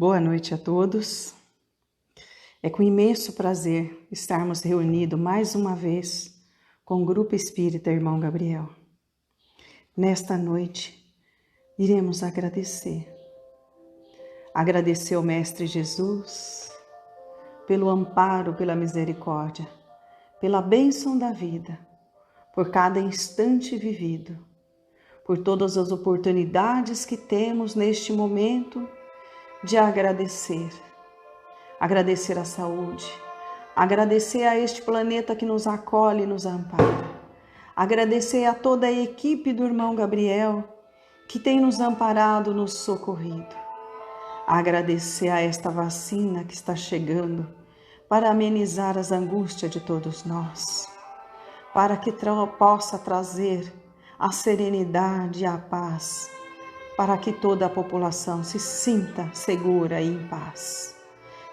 Boa noite a todos. É com imenso prazer estarmos reunidos mais uma vez com o Grupo Espírita Irmão Gabriel. Nesta noite, iremos agradecer. Agradecer ao Mestre Jesus pelo amparo, pela misericórdia, pela bênção da vida, por cada instante vivido, por todas as oportunidades que temos neste momento de agradecer. Agradecer a saúde, agradecer a este planeta que nos acolhe e nos ampara, agradecer a toda a equipe do Irmão Gabriel que tem nos amparado, nos socorrido, agradecer a esta vacina que está chegando para amenizar as angústias de todos nós, para que possa trazer a serenidade e a paz, para que toda a população se sinta segura e em paz.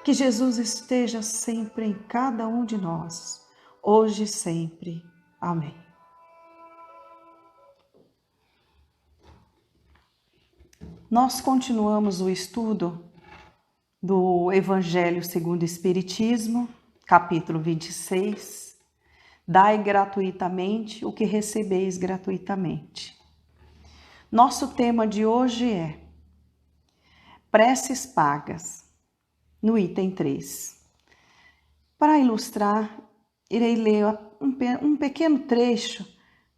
Que Jesus esteja sempre em cada um de nós, hoje e sempre. Amém. Nós continuamos o estudo do Evangelho segundo o Espiritismo, capítulo 26. Dai gratuitamente o que recebeis gratuitamente. Nosso tema de hoje é preces pagas, no item 3. Para ilustrar, irei ler um pequeno trecho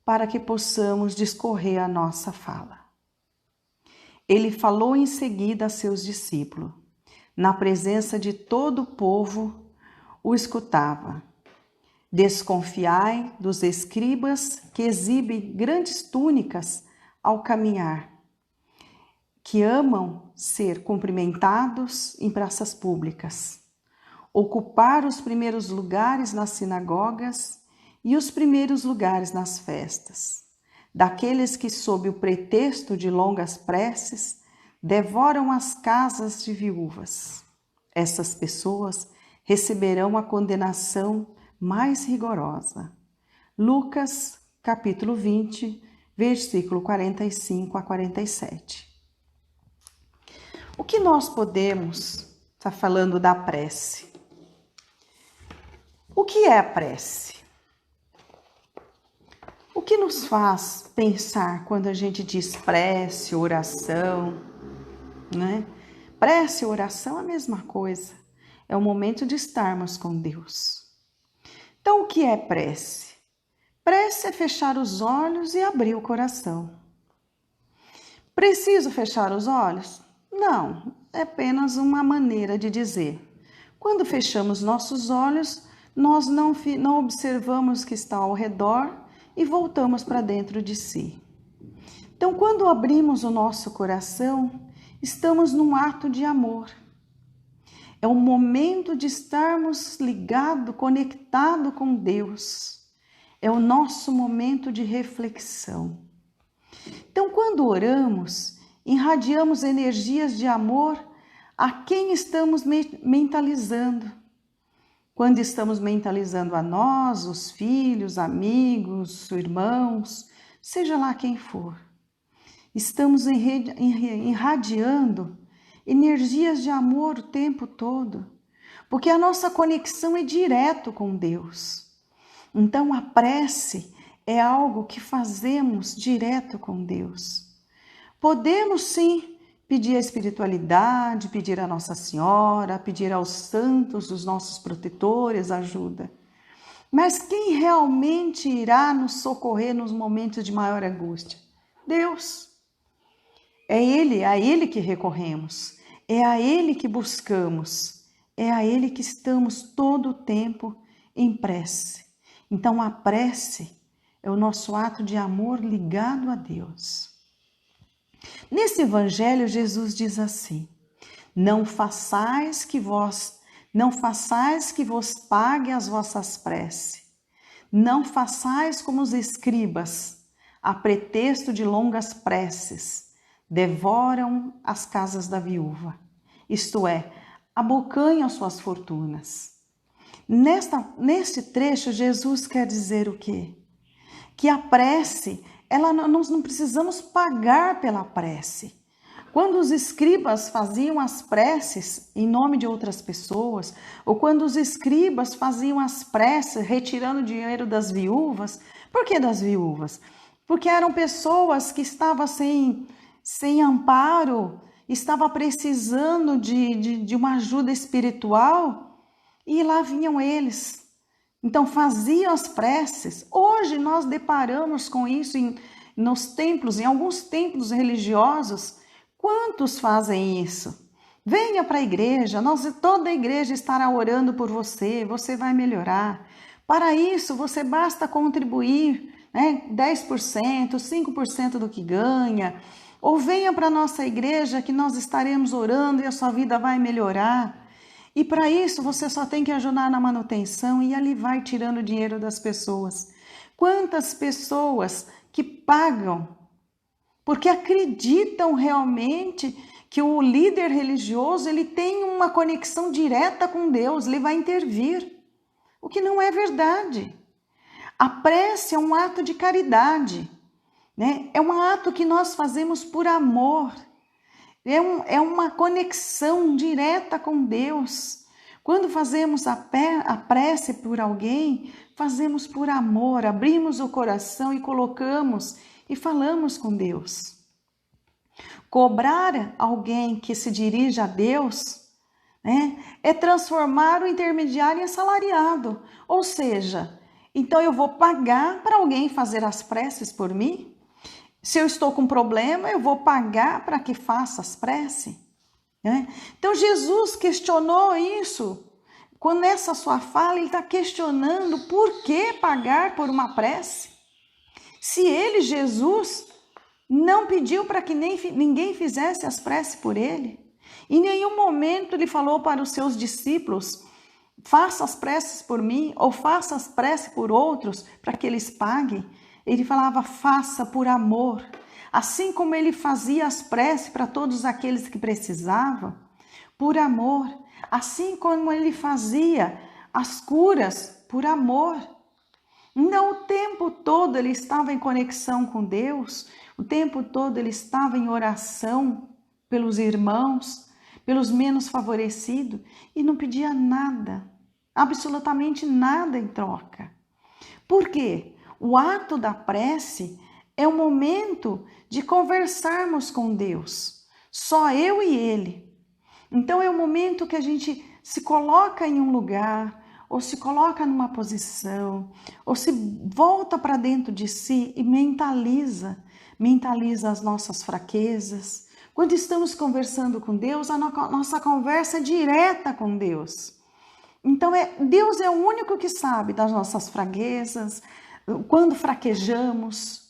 para que possamos discorrer a nossa fala. Ele falou em seguida a seus discípulos. Na presença de todo o povo, o escutava. Desconfiai dos escribas que exibem grandes túnicas ao caminhar, que amam ser cumprimentados em praças públicas, ocupar os primeiros lugares nas sinagogas e os primeiros lugares nas festas, daqueles que, sob o pretexto de longas preces, devoram as casas de viúvas. Essas pessoas receberão a condenação mais rigorosa. Lucas, capítulo 20, versículo 45 a 47. O que nós podemos estar falando da prece? O que é a prece? O que nos faz pensar quando a gente diz prece, oração, né? Prece e oração é a mesma coisa. É o momento de estarmos com Deus. Então, o que é prece? Prece é fechar os olhos e abrir o coração. Preciso fechar os olhos? Não, é apenas uma maneira de dizer. Quando fechamos nossos olhos, nós não observamos o que está ao redor e voltamos para dentro de si. Então, quando abrimos o nosso coração, estamos num ato de amor. É o momento de estarmos ligados, conectados com Deus. É o nosso momento de reflexão. Então, quando oramos, irradiamos energias de amor a quem estamos mentalizando. Quando estamos mentalizando a nós, os filhos, amigos, irmãos, seja lá quem for, estamos irradiando energias de amor o tempo todo, porque a nossa conexão é direto com Deus. Então, a prece é algo que fazemos direto com Deus. Podemos sim pedir a espiritualidade, pedir a Nossa Senhora, pedir aos santos, os nossos protetores, ajuda. Mas quem realmente irá nos socorrer nos momentos de maior angústia? Deus. É a Ele que recorremos, é a Ele que buscamos, é a Ele que estamos todo o tempo em prece. Então, a prece é o nosso ato de amor ligado a Deus. Nesse evangelho, Jesus diz assim: não façais que vos pague as vossas preces. Não façais como os escribas, a pretexto de longas preces, devoram as casas da viúva. Isto é, abocanham suas fortunas. Neste trecho, Jesus quer dizer o quê? Que a prece, nós não precisamos pagar pela prece. Quando os escribas faziam as preces em nome de outras pessoas, ou quando os escribas faziam as preces retirando o dinheiro das viúvas, por que das viúvas? Porque eram pessoas que estavam sem amparo, estavam precisando de uma ajuda espiritual, e lá vinham eles. Então faziam as preces. Hoje nós deparamos com isso nos templos, em alguns templos religiosos. Quantos fazem isso? Venha para a igreja, toda a igreja estará orando por você, você vai melhorar. Para isso, você basta contribuir, 10%, 5% do que ganha, ou venha para a nossa igreja que nós estaremos orando e a sua vida vai melhorar. E para isso, você só tem que ajudar na manutenção e ali vai tirando o dinheiro das pessoas. Quantas pessoas que pagam porque acreditam realmente que o líder religioso ele tem uma conexão direta com Deus, ele vai intervir, o que não é verdade. A prece é um ato de caridade, né? É um ato que nós fazemos por amor, é uma conexão direta com Deus. Quando fazemos a prece por alguém, fazemos por amor, abrimos o coração e colocamos e falamos com Deus. Cobrar alguém que se dirige a Deus, é transformar o intermediário em assalariado. Ou seja, então eu vou pagar para alguém fazer as preces por mim? Se eu estou com problema, eu vou pagar para que faça as preces? Então Jesus questionou isso. Quando nessa sua fala ele está questionando por que pagar por uma prece? Se ele, Jesus, não pediu para que ninguém fizesse as preces por ele. Em nenhum momento ele falou para os seus discípulos, faça as preces por mim ou faça as preces por outros para que eles paguem. Ele falava, faça por amor. Assim como ele fazia as preces para todos aqueles que precisavam, por amor. Assim como ele fazia as curas, por amor. Não, o tempo todo ele estava em conexão com Deus, o tempo todo ele estava em oração pelos irmãos, pelos menos favorecidos, e não pedia nada, absolutamente nada em troca. Por quê? O ato da prece é o momento de conversarmos com Deus, só eu e Ele. Então é o momento que a gente se coloca em um lugar, ou se coloca numa posição, ou se volta para dentro de si e mentaliza as nossas fraquezas. Quando estamos conversando com Deus, a nossa conversa é direta com Deus. Então Deus é o único que sabe das nossas fraquezas, quando fraquejamos,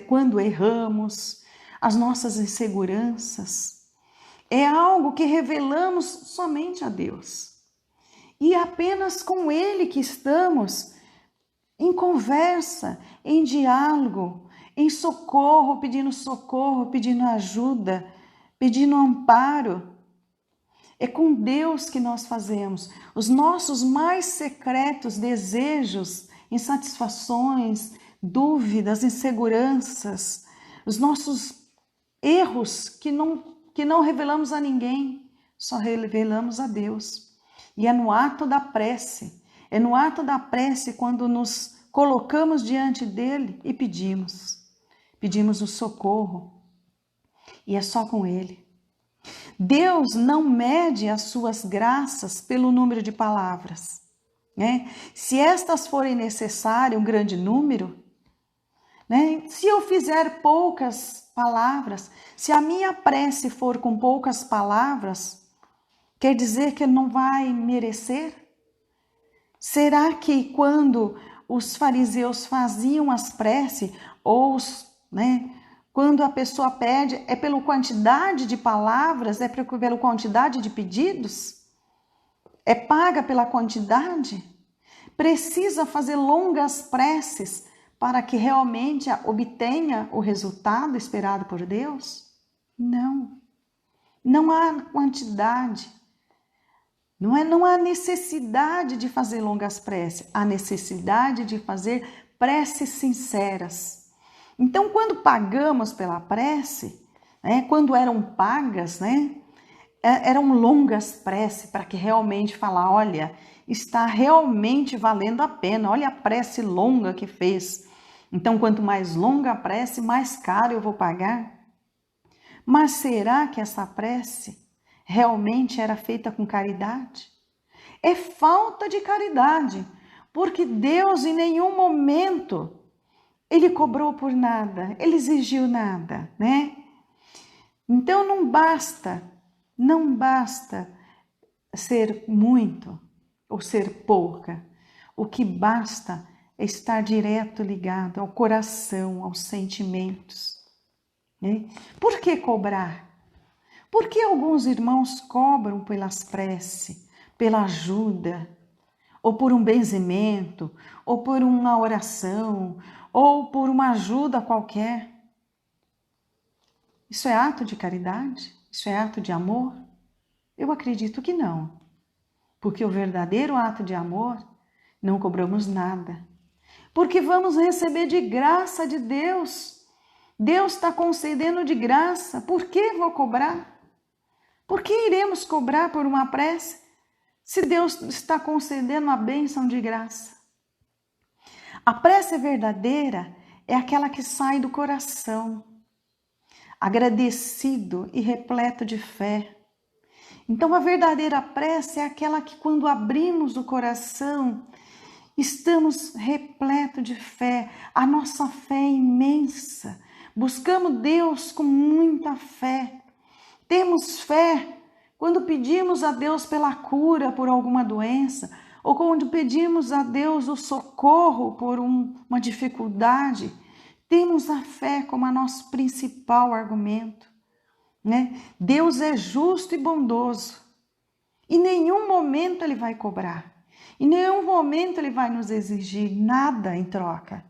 quando erramos, as nossas inseguranças. É algo que revelamos somente a Deus. E é apenas com Ele que estamos em conversa, em diálogo, em socorro, pedindo ajuda, pedindo amparo. É com Deus que nós fazemos os nossos mais secretos desejos, insatisfações, dúvidas, inseguranças, os nossos erros que não revelamos a ninguém, só revelamos a Deus. E é no ato da prece, quando nos colocamos diante dele e pedimos o socorro. E é só com ele. Deus não mede as suas graças pelo número de palavras. Se estas forem necessárias, um grande número, se eu fizer poucas palavras, se a minha prece for com poucas palavras, quer dizer que ele não vai merecer? Será que quando os fariseus faziam as preces, quando a pessoa pede, é pela quantidade de palavras, é pela quantidade de pedidos? É paga pela quantidade? Precisa fazer longas preces para que realmente obtenha o resultado esperado por Deus? Não. Não há quantidade. Não há necessidade de fazer longas preces, há necessidade de fazer preces sinceras. Então, quando pagamos pela prece, né? Quando eram pagas, né? Eram longas preces para que realmente falar, olha, está realmente valendo a pena, olha a prece longa que fez. Então, quanto mais longa a prece, mais caro eu vou pagar. Mas será que essa prece realmente era feita com caridade? É falta de caridade, porque Deus em nenhum momento ele cobrou por nada, ele exigiu nada, né? Então não basta ser muito ou ser pouca. O que basta é estar direto ligado ao coração, aos sentimentos, né? Por que cobrar? Por que alguns irmãos cobram pelas preces, pela ajuda, ou por um benzimento, ou por uma oração, ou por uma ajuda qualquer? Isso é ato de caridade? Isso é ato de amor? Eu acredito que não, porque o verdadeiro ato de amor não cobramos nada, porque vamos receber de graça de Deus. Deus está concedendo de graça, por que vou cobrar? Por que iremos cobrar por uma prece se Deus está concedendo a bênção de graça? A prece verdadeira é aquela que sai do coração, agradecido e repleto de fé. Então, a verdadeira prece é aquela que, quando abrimos o coração, estamos repletos de fé. A nossa fé é imensa. Buscamos Deus com muita fé. Temos fé quando pedimos a Deus pela cura por alguma doença, ou quando pedimos a Deus o socorro por uma dificuldade. Temos a fé como a nosso principal argumento, né? Deus é justo e bondoso. Em nenhum momento Ele vai cobrar. Em nenhum momento Ele vai nos exigir nada em troca.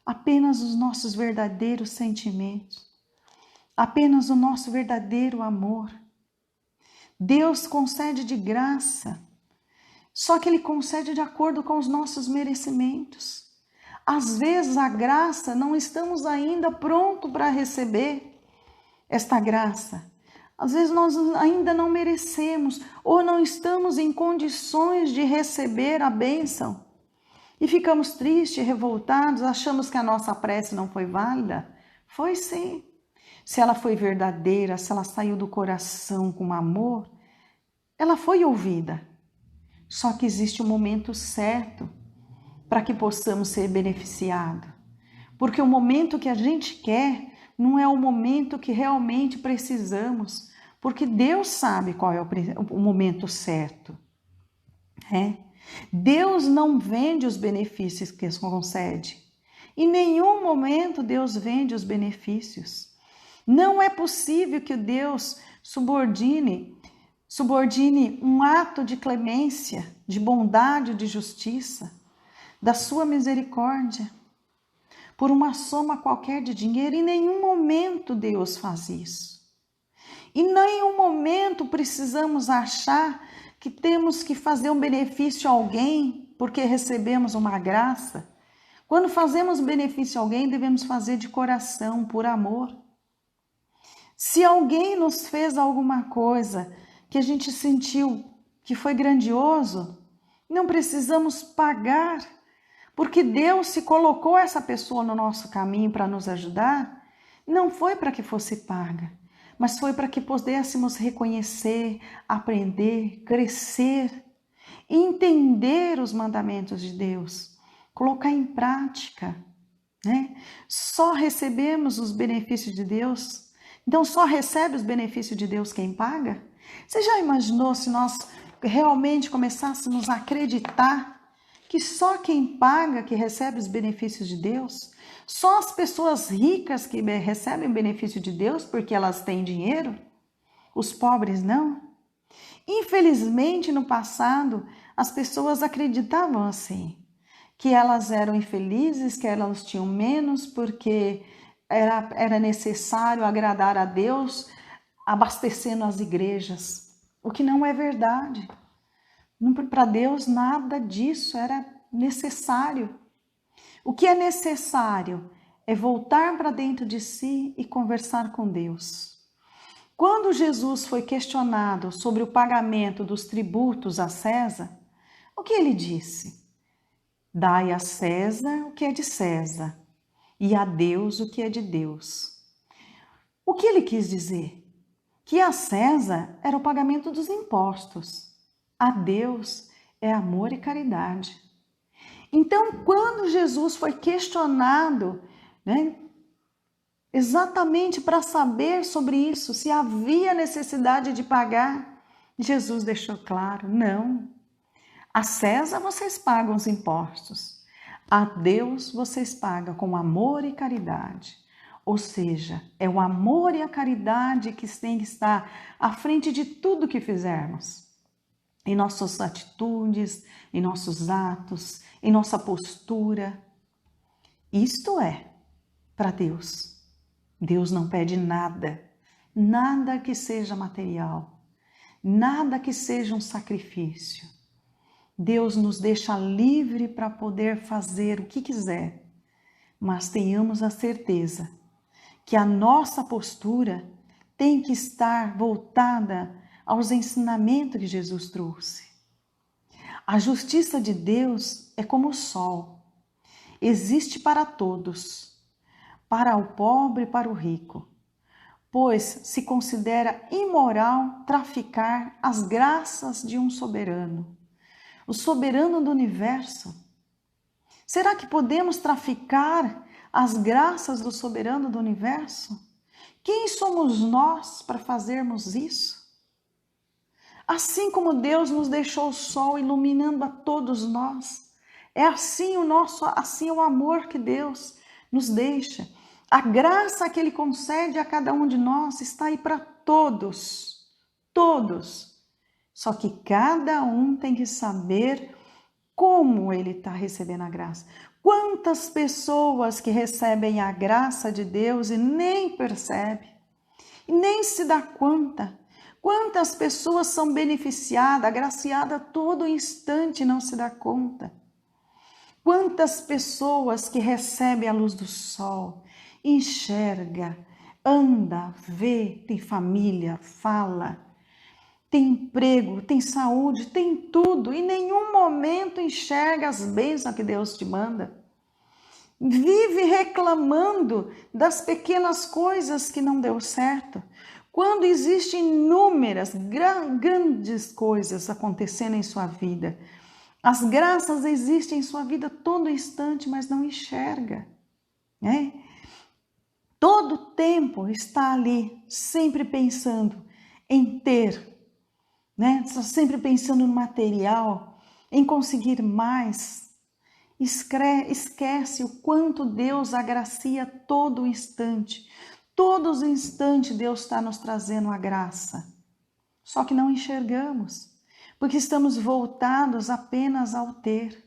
Apenas os nossos verdadeiros sentimentos. Apenas o nosso verdadeiro amor. Deus concede de graça. Só que Ele concede de acordo com os nossos merecimentos. Às vezes a graça não estamos ainda prontos para receber esta graça. Às vezes nós ainda não merecemos ou não estamos em condições de receber a bênção. E ficamos tristes, revoltados, achamos que a nossa prece não foi válida. Foi sim. Se ela foi verdadeira, se ela saiu do coração com amor, ela foi ouvida. Só que existe um momento certo para que possamos ser beneficiados. Porque o momento que a gente quer não é o momento que realmente precisamos. Porque Deus sabe qual é o momento certo. Deus não vende os benefícios que concede. Em nenhum momento Deus vende os benefícios. Não é possível que Deus subordine um ato de clemência, de bondade, de justiça, da sua misericórdia, por uma soma qualquer de dinheiro. Em nenhum momento Deus faz isso. Em nenhum momento precisamos achar que temos que fazer um benefício a alguém porque recebemos uma graça. Quando fazemos benefício a alguém, devemos fazer de coração, por amor. Se alguém nos fez alguma coisa que a gente sentiu que foi grandioso, não precisamos pagar, porque Deus se colocou essa pessoa no nosso caminho para nos ajudar, não foi para que fosse paga, mas foi para que pudéssemos reconhecer, aprender, crescer, entender os mandamentos de Deus, colocar em prática, né? Só recebemos os benefícios de Deus. Então só recebe os benefícios de Deus quem paga? Você já imaginou se nós realmente começássemos a acreditar que só quem paga que recebe os benefícios de Deus? Só as pessoas ricas que recebem o benefício de Deus porque elas têm dinheiro? Os pobres não? Infelizmente, no passado, as pessoas acreditavam assim, que elas eram infelizes, que elas tinham menos porque era necessário agradar a Deus abastecendo as igrejas, o que não é verdade. Para Deus nada disso era necessário. O que é necessário é voltar para dentro de si e conversar com Deus. Quando Jesus foi questionado sobre o pagamento dos tributos a César, o que ele disse? Dai a César o que é de César e a Deus o que é de Deus. O que ele quis dizer? Que a César era o pagamento dos impostos, a Deus é amor e caridade. Então, quando Jesus foi questionado, exatamente para saber sobre isso, se havia necessidade de pagar, Jesus deixou claro, não. A César vocês pagam os impostos, a Deus vocês pagam com amor e caridade. Ou seja, é o amor e a caridade que tem que estar à frente de tudo que fizermos. Em nossas atitudes, em nossos atos, em nossa postura. Isto é para Deus. Deus não pede nada, nada que seja material, nada que seja um sacrifício. Deus nos deixa livre para poder fazer o que quiser, mas tenhamos a certeza que a nossa postura tem que estar voltada aos ensinamentos que Jesus trouxe. A justiça de Deus é como o sol, existe para todos, para o pobre e para o rico, pois se considera imoral traficar as graças de um soberano, o soberano do universo. Será que podemos traficar as graças do soberano do universo? Quem somos nós para fazermos isso? Assim como Deus nos deixou o sol iluminando a todos nós, é assim o amor que Deus nos deixa. A graça que Ele concede a cada um de nós está aí para todos, todos. Só que cada um tem que saber como ele está recebendo a graça. Quantas pessoas que recebem a graça de Deus e nem percebe, e nem se dá conta. Quantas pessoas são beneficiadas, agraciadas a todo instante e não se dá conta. Quantas pessoas que recebem a luz do sol, enxerga, anda, vê, tem família, fala, tem emprego, tem saúde, tem tudo, e em nenhum momento enxerga as bênçãos que Deus te manda. Vive reclamando das pequenas coisas que não deu certo, quando existem inúmeras, grandes coisas acontecendo em sua vida. As graças existem em sua vida todo instante, mas não enxerga, né? Todo tempo está ali, sempre pensando em ter, né? Está sempre pensando no material, em conseguir mais. Esquece o quanto Deus agracia todo instante. Todos os instantes Deus está nos trazendo a graça. Só que não enxergamos, porque estamos voltados apenas ao ter.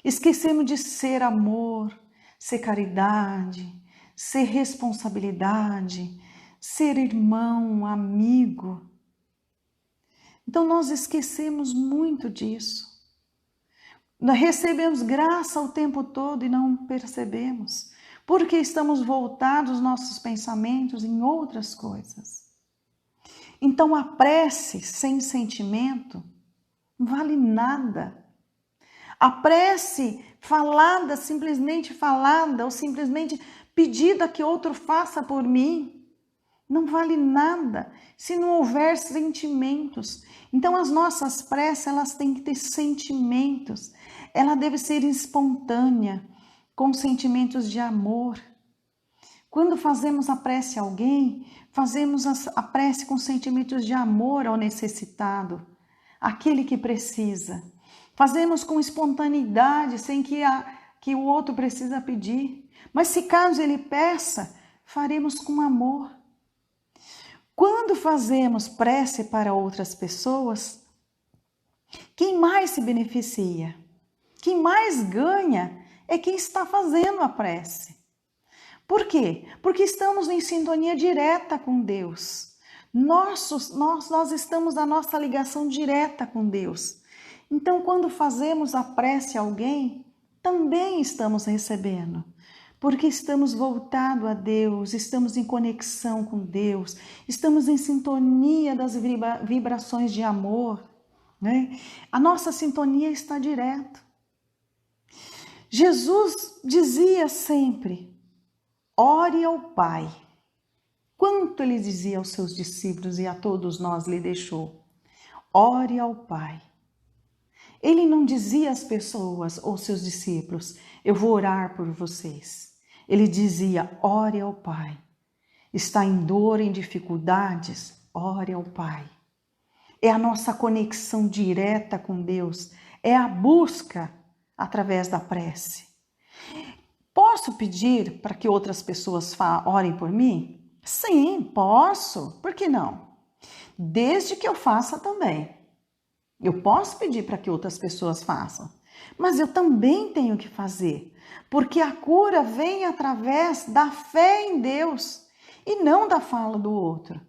Esquecemos de ser amor, ser caridade, ser responsabilidade, ser irmão, amigo. Então nós esquecemos muito disso. Nós recebemos graça o tempo todo e não percebemos, porque estamos voltados nossos pensamentos em outras coisas. Então a prece sem sentimento não vale nada. A prece falada, simplesmente falada, ou simplesmente pedida que outro faça por mim, não vale nada se não houver sentimentos. Então as nossas preces, elas têm que ter sentimentos. Ela deve ser espontânea, com sentimentos de amor. Quando fazemos a prece a alguém, fazemos a prece com sentimentos de amor ao necessitado, aquele que precisa. Fazemos com espontaneidade, sem que o outro precisa pedir. Mas se caso ele peça, faremos com amor. Quando fazemos prece para outras pessoas, quem mais se beneficia? Quem mais ganha é quem está fazendo a prece. Por quê? Porque estamos em sintonia direta com Deus. Nós estamos na nossa ligação direta com Deus. Então, quando fazemos a prece a alguém, também estamos recebendo. porque estamos voltados a Deus, estamos em conexão com Deus, estamos em sintonia das vibrações de amor, né? A nossa sintonia está direto. Jesus dizia sempre: ore ao Pai. Quanto ele dizia aos seus discípulos e a todos nós lhe deixou: ore ao Pai. Ele não dizia às pessoas ou seus discípulos: eu vou orar por vocês. Ele dizia: ore ao Pai. Está em dor, em dificuldades? Ore ao Pai. É a nossa conexão direta com Deus, é a busca através da prece. Posso pedir para que outras pessoas orem por mim? Sim, posso. Por que não? Desde que eu faça também. Eu posso pedir para que outras pessoas façam, mas eu também tenho que fazer, porque a cura vem através da fé em Deus e não da fala do outro.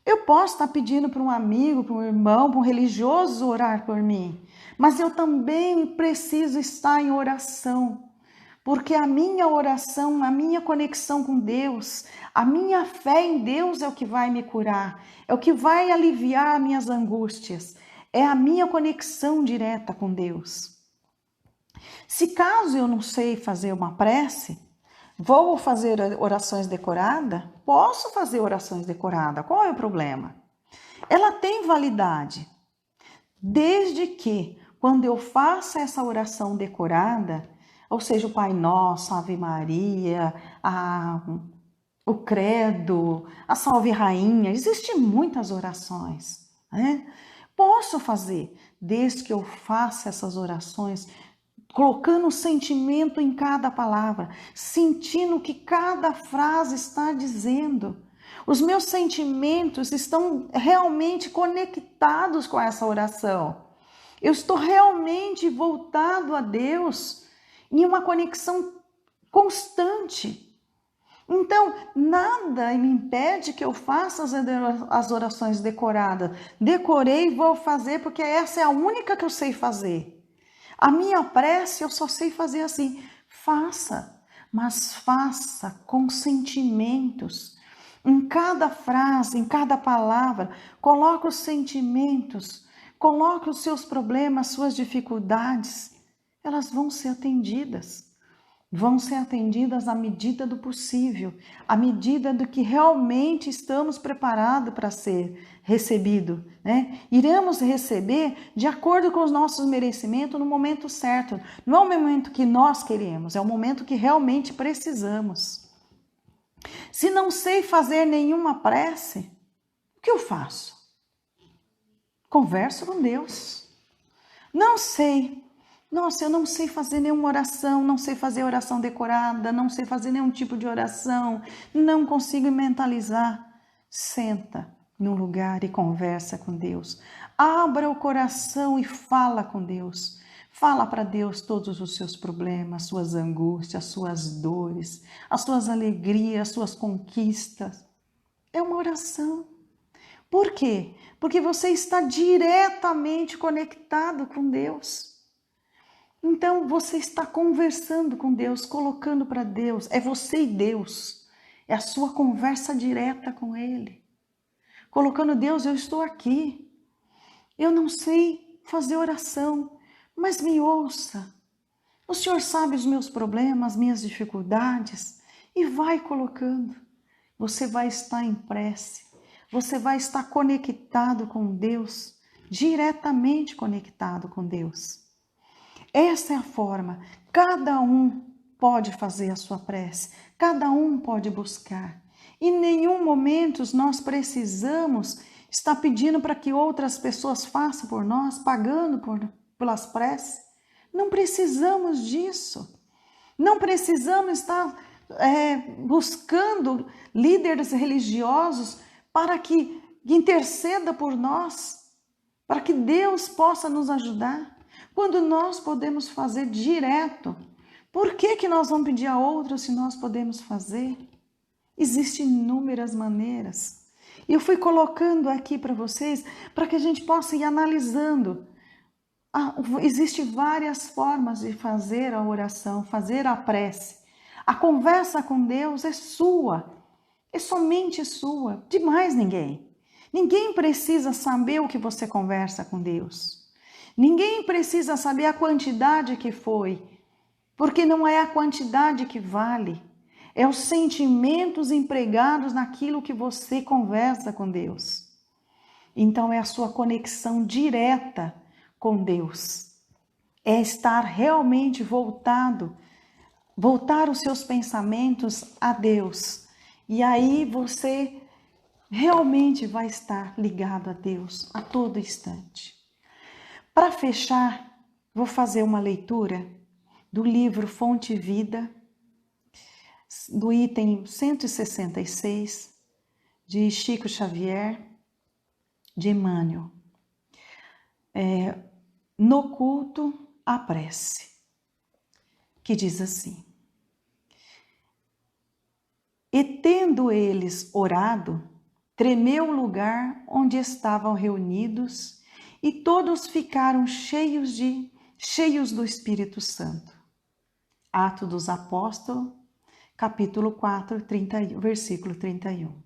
Eu posso estar pedindo para um amigo, para um irmão, para um religioso orar por mim, mas eu também preciso estar em oração, porque a minha oração, a minha conexão com Deus, a minha fé em Deus é o que vai me curar, é o que vai aliviar minhas angústias. É a minha conexão direta com Deus. Se caso eu não sei fazer uma prece, vou fazer orações decoradas? Posso fazer orações decoradas. Qual é o problema? Ela tem validade. Desde que, quando eu faço essa oração decorada, ou seja, o Pai Nosso, a Ave Maria, o Credo, a Salve Rainha, existem muitas orações, né? Posso fazer, desde que eu faça essas orações, colocando sentimento em cada palavra, sentindo o que cada frase está dizendo. Os meus sentimentos estão realmente conectados com essa oração. Eu estou realmente voltado a Deus em uma conexão constante. Então, nada me impede que eu faça as orações decoradas. Decorei e vou fazer porque essa é a única que eu sei fazer. A minha prece eu só sei fazer assim. Faça, mas faça com sentimentos. Em cada frase, em cada palavra, coloque os sentimentos, coloque os seus problemas, suas dificuldades. Elas vão ser atendidas. Vão ser atendidas à medida do possível, à medida do que realmente estamos preparados para ser recebido, né? Iremos receber de acordo com os nossos merecimentos no momento certo. Não é o momento que nós queremos, é o momento que realmente precisamos. Se não sei fazer nenhuma prece, o que eu faço? Converso com Deus. Não sei. Nossa, eu não sei fazer nenhuma oração, não sei fazer oração decorada, não sei fazer nenhum tipo de oração, não consigo mentalizar. Senta num lugar e conversa com Deus. Abra o coração e fala com Deus. Fala para Deus todos os seus problemas, suas angústias, suas dores, as suas alegrias, as suas conquistas. É uma oração. Por quê? Porque você está diretamente conectado com Deus. Então, você está conversando com Deus, colocando para Deus. É você e Deus. É a sua conversa direta com Ele. Colocando: Deus, eu estou aqui. Eu não sei fazer oração, mas me ouça. O Senhor sabe os meus problemas, minhas dificuldades. E vai colocando. Você vai estar em prece. Você vai estar conectado com Deus. Diretamente conectado com Deus. Essa é a forma. Cada um pode fazer a sua prece, cada um pode buscar. Em nenhum momento nós precisamos estar pedindo para que outras pessoas façam por nós, pagando pelas preces. Não precisamos disso. Não precisamos estar buscando líderes religiosos para que interceda por nós, para que Deus possa nos ajudar. Quando nós podemos fazer direto, por que nós vamos pedir a outros se nós podemos fazer? Existem inúmeras maneiras. E eu fui colocando aqui para vocês, para que a gente possa ir analisando. Existem várias formas de fazer a oração, fazer a prece. A conversa com Deus é sua, é somente sua, de mais ninguém. Ninguém precisa saber o que você conversa com Deus. Ninguém precisa saber a quantidade que foi, porque não é a quantidade que vale, é os sentimentos empregados naquilo que você conversa com Deus. Então é a sua conexão direta com Deus. É estar realmente voltar os seus pensamentos a Deus. E aí você realmente vai estar ligado a Deus a todo instante. Para fechar, vou fazer uma leitura do livro Fonte Vida, do item 166, de Chico Xavier, de Emmanuel. No culto, a prece, que diz assim: E tendo eles orado, tremeu o lugar onde estavam reunidos, e todos ficaram cheios do Espírito Santo. Atos dos Apóstolos, capítulo 4, versículo 31.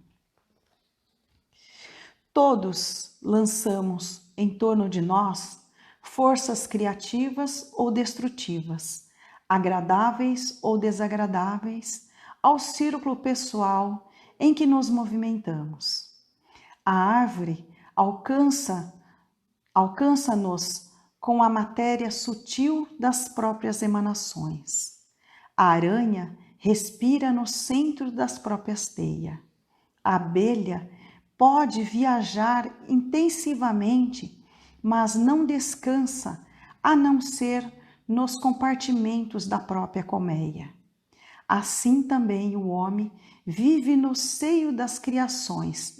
Todos lançamos em torno de nós forças criativas ou destrutivas, agradáveis ou desagradáveis, ao círculo pessoal em que nos movimentamos. A árvore alcança-nos com a matéria sutil das próprias emanações. A aranha respira no centro das próprias teias. A abelha pode viajar intensivamente, mas não descansa, a não ser nos compartimentos da própria colmeia. Assim também o homem vive no seio das criações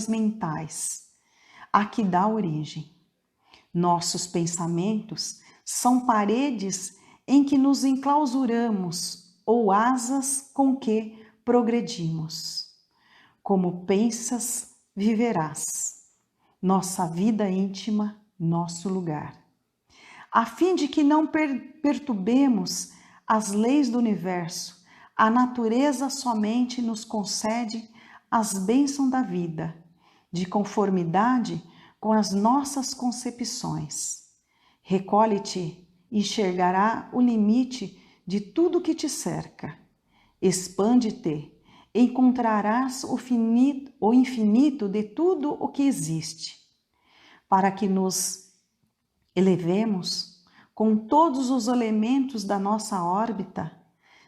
mentais, a que dá origem. Nossos pensamentos são paredes em que nos enclausuramos ou asas com que progredimos. Como pensas, viverás. Nossa vida íntima, nosso lugar. A fim de que não perturbemos as leis do universo, a natureza somente nos concede as bênçãos da vida, de conformidade com as nossas concepções. Recolhe-te e enxergará o limite de tudo que te cerca. Expande-te, encontrarás o infinito de tudo o que existe. Para que nos elevemos com todos os elementos da nossa órbita,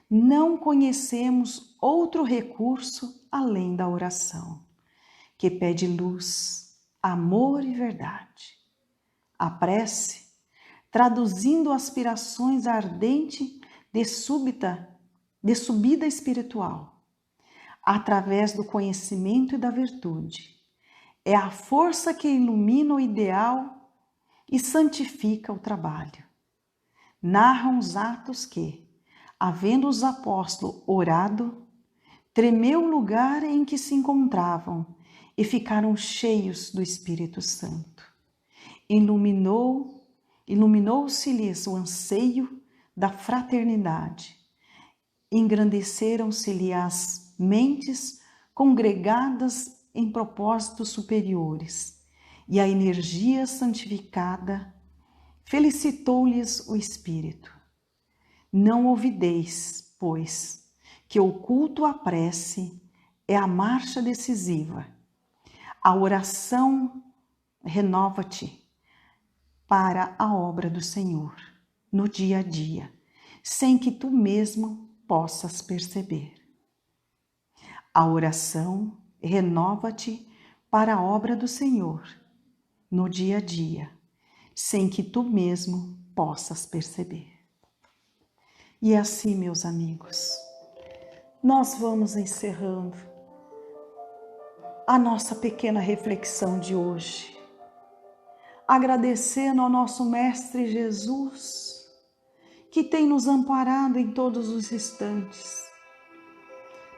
não conhecemos outro recurso além da oração, que pede luz, amor e verdade. A prece, traduzindo aspirações ardentes de subida espiritual, através do conhecimento e da virtude, é a força que ilumina o ideal e santifica o trabalho. Narram os atos que, havendo os apóstolos orado, tremeu o lugar em que se encontravam e ficaram cheios do Espírito Santo. Iluminou-se-lhes o anseio da fraternidade. Engrandeceram-se-lhe as mentes congregadas em propósitos superiores, e a energia santificada felicitou-lhes o espírito. Não ouvideis, pois, que o culto à prece é a marcha decisiva. A oração renova-te para a obra do Senhor, no dia a dia, sem que tu mesmo possas perceber. A oração renova-te para a obra do Senhor, no dia a dia, sem que tu mesmo possas perceber. E assim, meus amigos, nós vamos encerrando a nossa pequena reflexão de hoje, agradecendo ao nosso Mestre Jesus, que tem nos amparado em todos os instantes,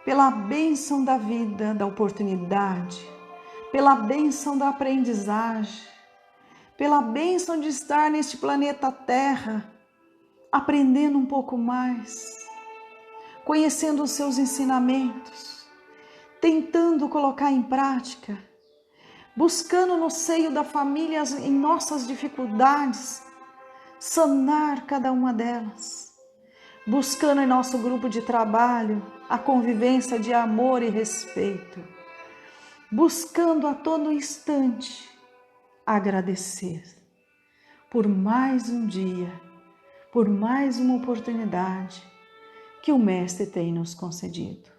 pela bênção da vida, da oportunidade, pela bênção da aprendizagem, pela bênção de estar neste planeta Terra, aprendendo um pouco mais, conhecendo os seus ensinamentos, tentando colocar em prática, buscando no seio da família em nossas dificuldades, sanar cada uma delas, buscando em nosso grupo de trabalho a convivência de amor e respeito, buscando a todo instante agradecer por mais um dia, por mais uma oportunidade que o Mestre tem nos concedido.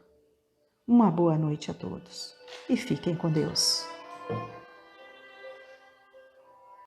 Uma boa noite a todos e fiquem com Deus.